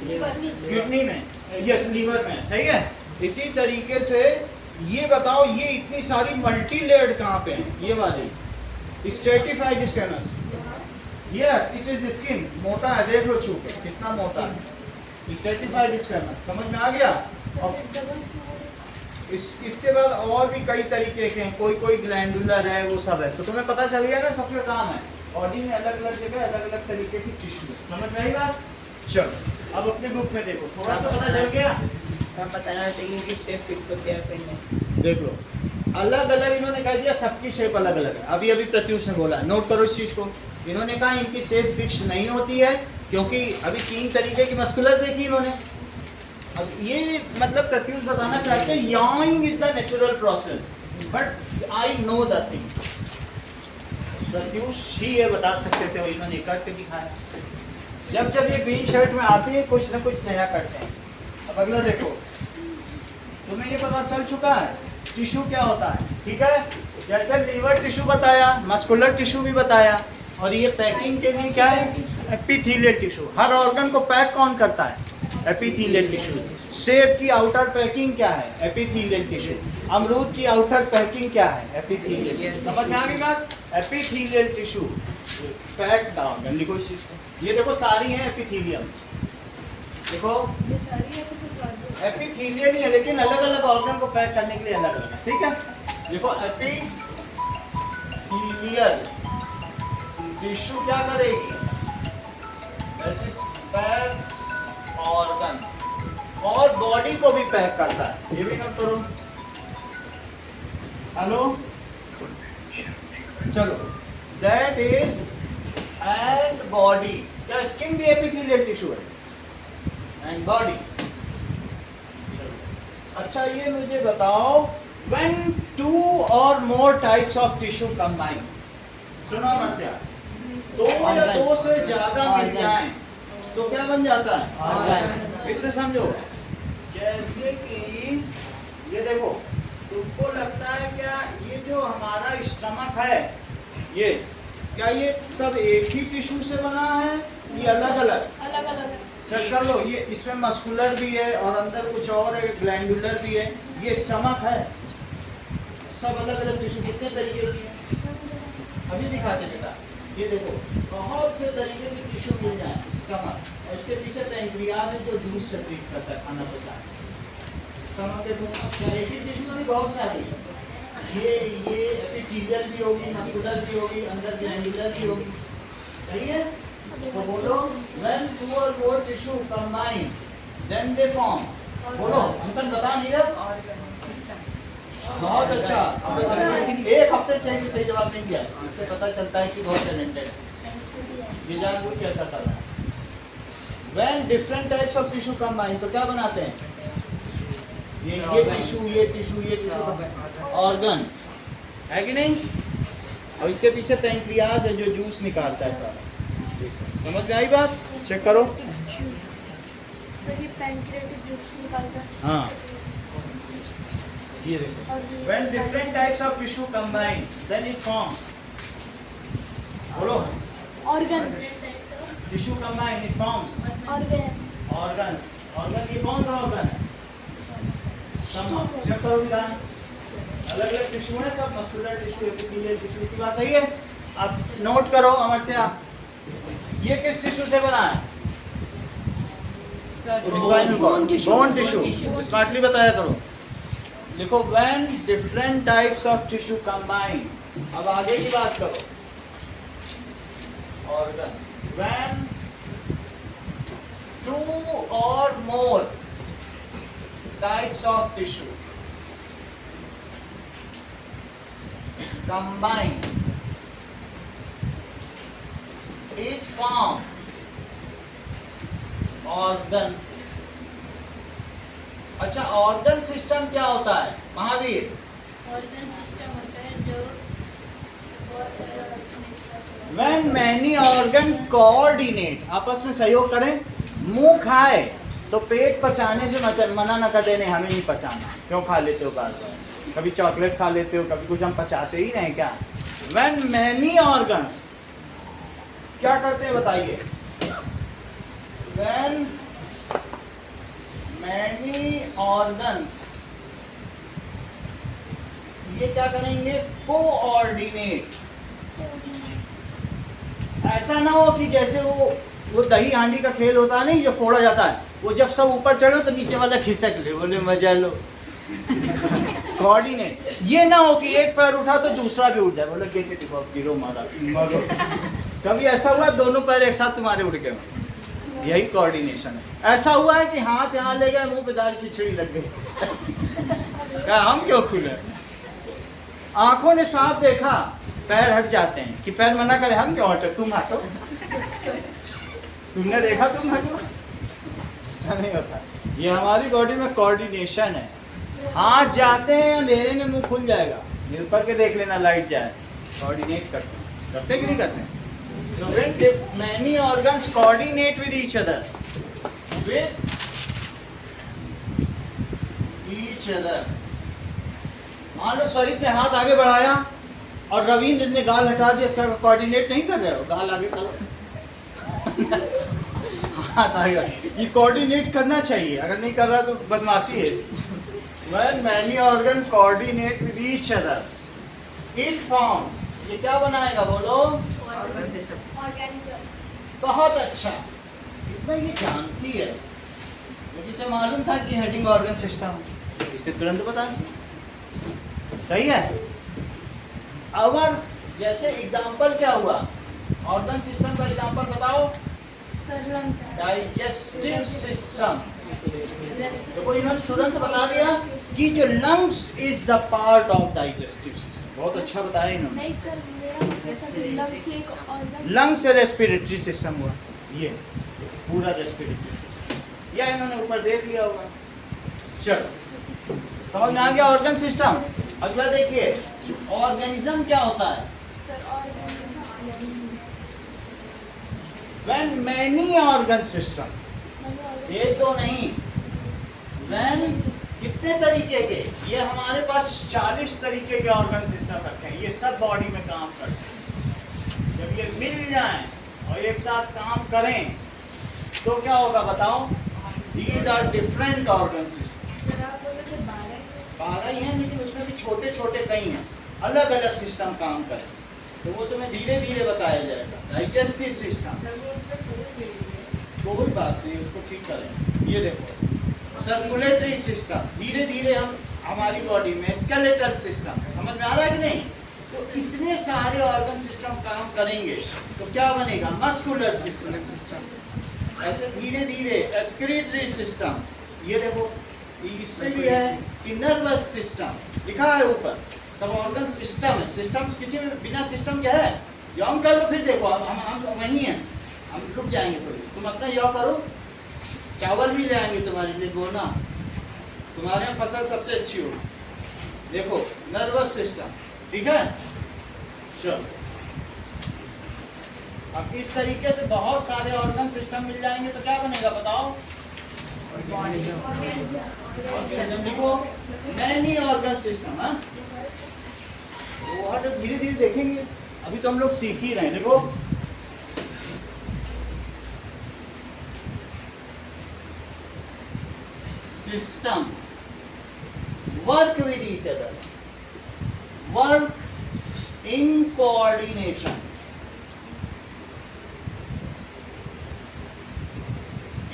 किडनी में, यस लीवर में, सही है। इसी तरीके से ये बताओ ये इतनी सारी मल्टी लेयर्ड कहाँ पे है? ये वाली stratified squamous. Yes it is skin. मोटा है, देख लो छू के कितना मोटा है। स्ट्रेटिफाइड स्क्वेमस समझ में आ गया? और इसके बाद और भी कई तरीके के हैं, कोई कोई ग्लैंडुलर है, वो सब है। तो तुम्हें पता चल गया ना सबका काम है। बॉडी में अलग अलग जगह अलग अलग तरीके की टिश्यू। समझ में आई बात? चलो अब अपने बुक में देखो, थोड़ा तो पता चल गया। सब बताना होता है कि इनकी शेप फिक्स होती है पेन में। देख लो अलग अलग इन्होंने कह दिया, सबकी शेप अलग अलग है। अभी अभी प्रत्युष ने बोला, नोट करो इस चीज को। इन्होंने कहा इनकी शेप फिक्स नहीं होती है क्योंकि अभी 3 तरीके की मस्कुलर देखी इन्होंने। अब ये मतलब प्रत्युष बताना चाहते हैं dying is the natural process, but I know the thing. Pratyush ही ये बता सकते थे, इन्होंने करके दिखाया। जब जब ये ग्रीन शर्ट में आते हैं कुछ ना कुछ नया करते हैं। अब अगला देखो, तुम्हें ये पता चल चुका है टिश्यू क्या होता है, ठीक है। जैसे लीवर टिश्यू बताया, मस्कुलर टिश्यू भी बताया, और ये पैकिंग के लिए क्या है? Epithelial tissue. हर ऑर्गन को पैक कौन करता है? Epithelial tissue. सेब की आउटर पैकिंग क्या है? Epithelial tissue. अमरूद की आउटर पैकिंग क्या है? एपिथेलियल। समझ में आ गई बात? Epithelial tissue packed organ. लिखो इस चीज को। ये देखो सारी है एपिथेलियम। देखो एपिथेलियल ही है लेकिन अलग अलग ऑर्गन को पैक करने के लिए अलग अलग है, ठीक है। देखो एपिथेलियल टिश्यू क्या करेगी? दैट इज पैक्स ऑर्गन, और बॉडी को भी पैक करता है। ये भी नोट करो। हेलो चलो, दैट इज एंड बॉडी। क्या स्किन भी एपिथेलियल टिश्यू है? And body. अच्छा ये मुझे बताओ, when 2 or more types of tissue combine, सुना मत यार, 2 या 2 से ज्यादा मिल जाएं तो क्या बन जाता है? फिर से समझो। जैसे कि ये देखो, तुमको लगता है क्या ये जो हमारा स्टमक है, ये क्या ये सब एक ही टिश्यू से बना है? ये अलग अलग अलग अलग चेक कर लो। ये इसमें मस्कुलर भी है और अंदर कुछ और है, ग्लैंडुलर भी है। ये स्टमक है, सब अलग अलग टिश्यू। कितने तरीके की है अभी दिखाते बेटा। ये देखो बहुत से तरीके के टिश्यू मिल जाए स्टमक, और इसके पीछे पैंक्रियाज है जो जूस से ट्रीट करता है, खाना पचाए। स्टमक के एक ही टिश्यू में बहुत सारी है। ये एपिथेलियल भी होगी, मस्कुलर भी होगी, अंदर ग्लैंडुलर भी होगी, सही है। तो बोलो when 2 or more tissue combine then they form। बोलो अंकल बता नीरज। बहुत अच्छा। एक हफ्ते से भी सही जवाब नहीं दिया, इससे पता चलता है कि बहुत टैलेंटेड है। ये जानबूझ के ऐसा कर रहा है। when different types of tissue combine तो क्या बनाते हैं? ये टिश्यू, ये टिश्यू, ये टिश्यू, ऑर्गन है कि नहीं? और इसके पीछे पेनक्रियास है जो जूस निकालता है सारा। समझ में आई बात? चेक करो। सर ये पैनक्रियाटिक जूस निकालता है। हाँ ये देखो, when different types of tissue combine then it forms, बोलो, organs. tissue combine it forms organs। organ ये कौन सा organ है? चेक करो विधान, अलग अलग टिश्यू है सब, मस्कुलर टिश्यू, एपिथेलियल टिश्यू की बात सही है। अब नोट करो अमरत्या, ये किस टिश्यू से बना है? Bone tissue. स्मार्टली बताया करो। लिखो when different types of tissue combine। अब आगे की बात करो, organ when two or more types of tissue combine it form organ। अच्छा, ऑर्गन सिस्टम क्या होता है महावीर? ऑर्गन सिस्टम होता है जो When many organ coordinate, आपस में सहयोग करें। मुंह खाए तो पेट पचाने से मना न कर देने, हमें नहीं पचाना, क्यों खा लेते हो बार बार, कभी चॉकलेट खा लेते हो, कभी कुछ हम पचाते ही नहीं क्या? When many organs क्या करते हैं बताइए? When many organs ये क्या करेंगे? कोऑर्डिनेट। ऐसा ना हो कि जैसे वो दही हांडी का खेल होता है नहीं, जो फोड़ा जाता है, वो जब सब ऊपर चढ़ो तो नीचे वाला खिसक ले, बोले मजा लो। कोऑर्डिनेट ये ना हो कि एक पैर उठा तो दूसरा भी उठ जाए, बोले गिर के देखो गिरो मारा मरो। कभी ऐसा हुआ दोनों पैर एक साथ तुम्हारे उठ गए? यही कोऑर्डिनेशन है। ऐसा हुआ है कि हाथ यहाँ ले गए, मुंह पे दाल खिचड़ी लग गई। हम क्यों खुले? आंखों ने सांप देखा, पैर हट जाते हैं कि पैर मना करे, हम क्यों हटो, तुम हटो। तुमने देखा तुम हटो, ऐसा नहीं होता। ये हमारी बॉडी में कोऑर्डिनेशन है। हाथ जाते हैं अंधेरे में मुंह खुल जाएगा, ऊपर के देख लेना लाइट जाए, कोऑर्डिनेट करते कि नहीं करते? So when many organs coordinate with each other, मान लो स्वरित ने हाथ आगे बढ़ाया और रविंद्र ने गाल हटा दिया, क्या कोऑर्डिनेट नहीं कर रहे हो? गाल आगे करो, हाथ आगे, ये कोऑर्डिनेट करना चाहिए, अगर नहीं कर रहा तो बदमाशी है। When many organs coordinate with each other, it forms, ये क्या बनाएगा बोलो? Organ system. बहुत अच्छा, इतना ये जानती है, क्योंकि इसे मालूम था कि हेडिंग ऑर्गन सिस्टम, इसे तुरंत बता सही है। अगर जैसे एग्जांपल क्या हुआ, ऑर्गन सिस्टम का एग्जांपल बताओ। Sir lungs. डाइजेस्टिव सिस्टम, देखो इन्होंने तुरंत बता दिया कि जो lungs is the part of digestive system. बहुत अच्छा बताया इन्होंने। नहीं सर, मेरा लंग्स एक ऑर्गन। लंग्स से रेस्पिरेटरी सिस्टम हुआ, ये पूरा रेस्पिरेटरी सिस्टम, या इन्होंने ऊपर देख लिया होगा। चलो समझ में आ गया ऑर्गन सिस्टम। अगला देखिए, ऑर्गेनिज्म क्या होता है? Sir organ, when many organ system, एक दो नहीं, व्हेन कितने तरीके के, ये हमारे पास 40 तरीके के ऑर्गन सिस्टम रखे हैं, ये सब बॉडी में काम करते हैं। जब ये मिल जाएं और एक साथ काम करें तो क्या होगा बताओ? These are different organ systems। 12 ही हैं, लेकिन उसमें भी छोटे छोटे कई हैं, अलग अलग सिस्टम काम करें, तो वो तुम्हें धीरे धीरे बताया जाएगा। डाइजेस्टिव सिस्टम, कोई बात नहीं, उसको ठीक करें। ये देखो सर्कुलेटरी सिस्टम, धीरे धीरे हम हमारी बॉडी में स्केलेटल सिस्टम, समझ में आ रहा है कि नहीं? तो इतने सारे ऑर्गन सिस्टम काम करेंगे तो क्या बनेगा? Muscular system. ऐसे धीरे धीरे एक्सक्रीटरी सिस्टम, ये देखो इसमें भी है कि नर्वस सिस्टम लिखा है ऊपर, सब ऑर्गन सिस्टम है। सिस्टम किसी में बिना सिस्टम क्या है? यॉम कर लो, फिर देखो हम वहीं हैं, हम रुक जाएंगे थोड़ी, तुम अपना यॉ करो, चावल भी ले आएंगे तुम्हारे लिए, बोना तुम्हारे यहाँ फसल सबसे अच्छी हो। देखो नर्वस सिस्टम, ठीक है, चलो, अब इस तरीके से बहुत सारे ऑर्गन सिस्टम मिल जाएंगे तो क्या बनेगा बताओ? ऑर्गेनिज्म लिखो, मैनी ऑर्गन सिस्टम। हाँ, वो तो धीरे धीरे देखेंगे, अभी तो हम लोग सीख ही रहे हैं। देखो, system work with each other, work in coordination,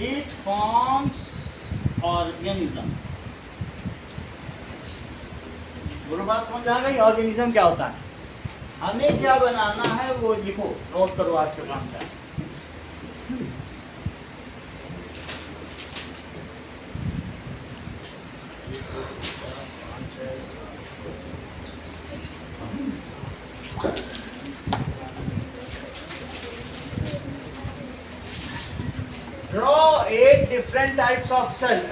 it forms organism। दोनों बात समझ आ गई? ऑर्गेनिज्म क्या होता है, हमें क्या बनाना है वो लिखो, नोट करो आज का काम क्या है। Draw 8 different types of cell and